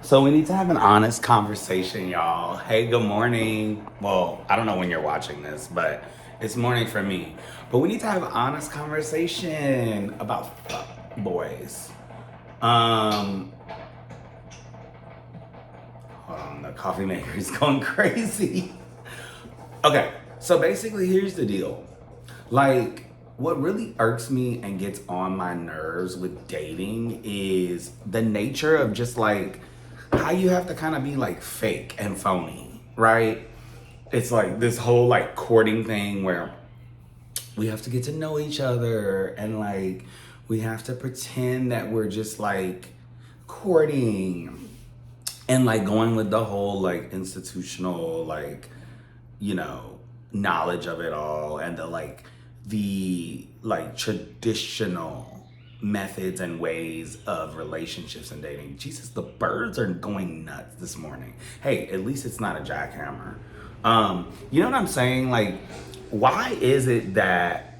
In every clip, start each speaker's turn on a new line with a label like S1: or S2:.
S1: So we need to have an honest conversation, y'all. Hey, good morning. Well, I don't know when you're watching this, but it's morning for me. But we need to have an honest conversation about fuck boys. Um, Hold on, the coffee maker is going crazy. Okay, so basically, here's the deal. Like, what really irks me and gets on my nerves with dating is the nature of just like how you have to kind of be like fake and phony, right? It's like this whole like courting thing where we have to get to know each other and like we have to pretend that we're just like courting and like going with the whole like institutional like you know knowledge of it all and the traditional methods and ways of relationships and dating. Jesus, the birds are going nuts this morning. Hey, at least it's not a jackhammer. You know what I'm saying? Like, why is it that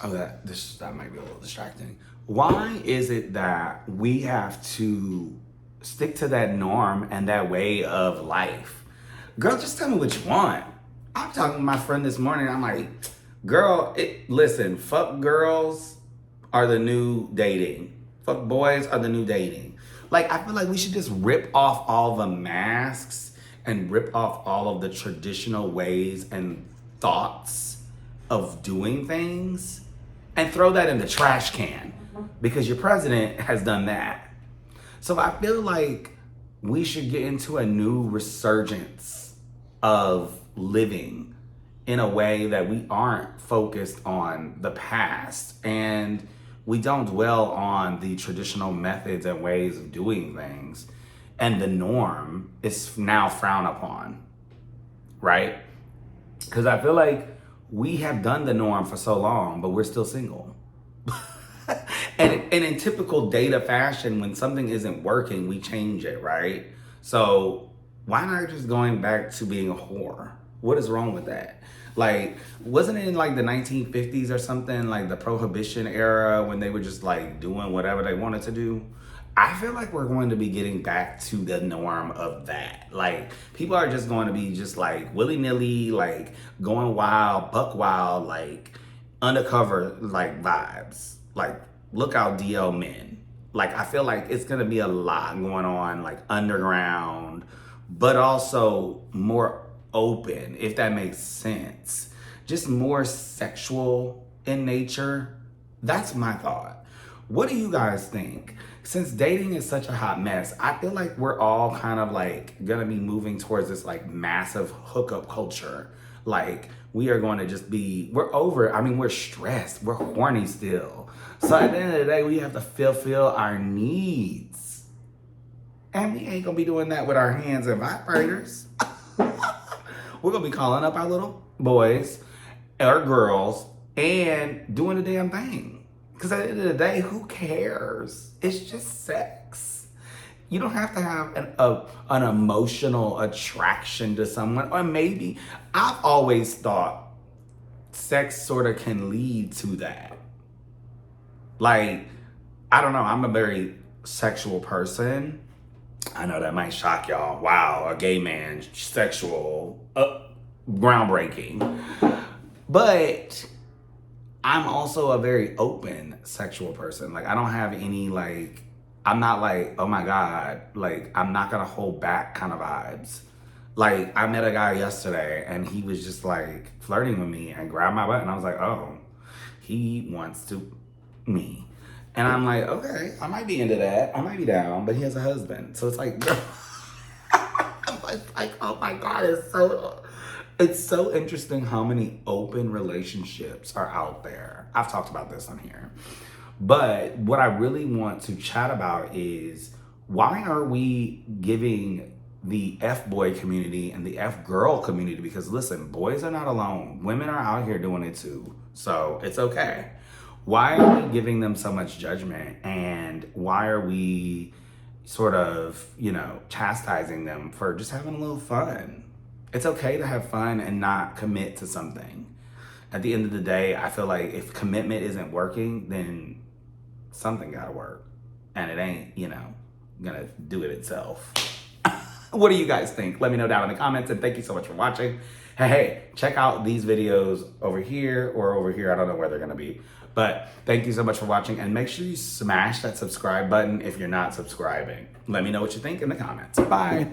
S1: that might be a little distracting. Why is it that we have to stick to that norm and that way of life? Girl, just tell me what you want. I'm talking to my friend this morning. I'm like, girl, listen, fuck girls are the new dating. Fuck boys are the new dating. Like, I feel like we should just rip off all the masks and rip off all of the traditional ways and thoughts of doing things and throw that in the trash can because your president has done that. So I feel like we should get into a new resurgence of living in a way that we aren't focused on the past and we don't dwell on the traditional methods and ways of doing things and the norm is now frowned upon, right? Because I feel like we have done the norm for so long, but we're still single. And in typical data fashion, when something isn't working, we change it, right? So why not just going back to being a whore? What is wrong with that? Like, wasn't it in like the 1950s or something, like the Prohibition era, when they were just like doing whatever they wanted to do? I feel like we're going to be getting back to the norm of that. Like, people are just going to be just like willy nilly, like going wild, buck wild, like undercover, like vibes. Like, look out, DL men. Like, I feel like it's going to be a lot going on, like underground, but also more open, if that makes sense. Just more sexual in nature. That's my thought. What do you guys think? Since dating is such a hot mess, I feel like we're all kind of like gonna be moving towards this like massive hookup culture. Like we are going to just be, we're over, I mean, we're stressed, we're horny still. So at the end of the day, we have to fulfill our needs. And we ain't gonna be doing that with our hands and vibrators. We're gonna be calling up our little boys or girls and doing the damn thing. Because at the end of the day, who cares? It's just sex. You don't have to have an emotional attraction to someone. Or maybe, I've always thought sex sort of can lead to that. Like, I don't know, I'm a very sexual person. I know that might shock y'all. Wow, a gay man, sexual, groundbreaking. But I'm also a very open sexual person. Like, I don't have any, like, I'm not like, oh my God, like, I'm not gonna hold back kind of vibes. Like, I met a guy yesterday and he was just like flirting with me and grabbed my butt. And I was like, oh, he wants to me. And I'm like, okay, I might be into that. I might be down, but he has a husband. So it's like, it's like, oh my God, it's so interesting how many open relationships are out there. I've talked about this on here. But what I really want to chat about is why are we giving the F-boy community and the F-girl community, because listen, boys are not alone. Women are out here doing it too. So it's okay. Why are we giving them so much judgment? And why are we sort of, chastising them for just having a little fun? It's okay to have fun and not commit to something. At the end of the day, I feel like if commitment isn't working, then something gotta work. And it ain't, gonna do it itself. What do you guys think? Let me know down in the comments, and thank you so much for watching. Hey, check out these videos over here or over here. I don't know where they're gonna be. But thank you so much for watching, and make sure you smash that subscribe button if you're not subscribing. Let me know what you think in the comments. Bye.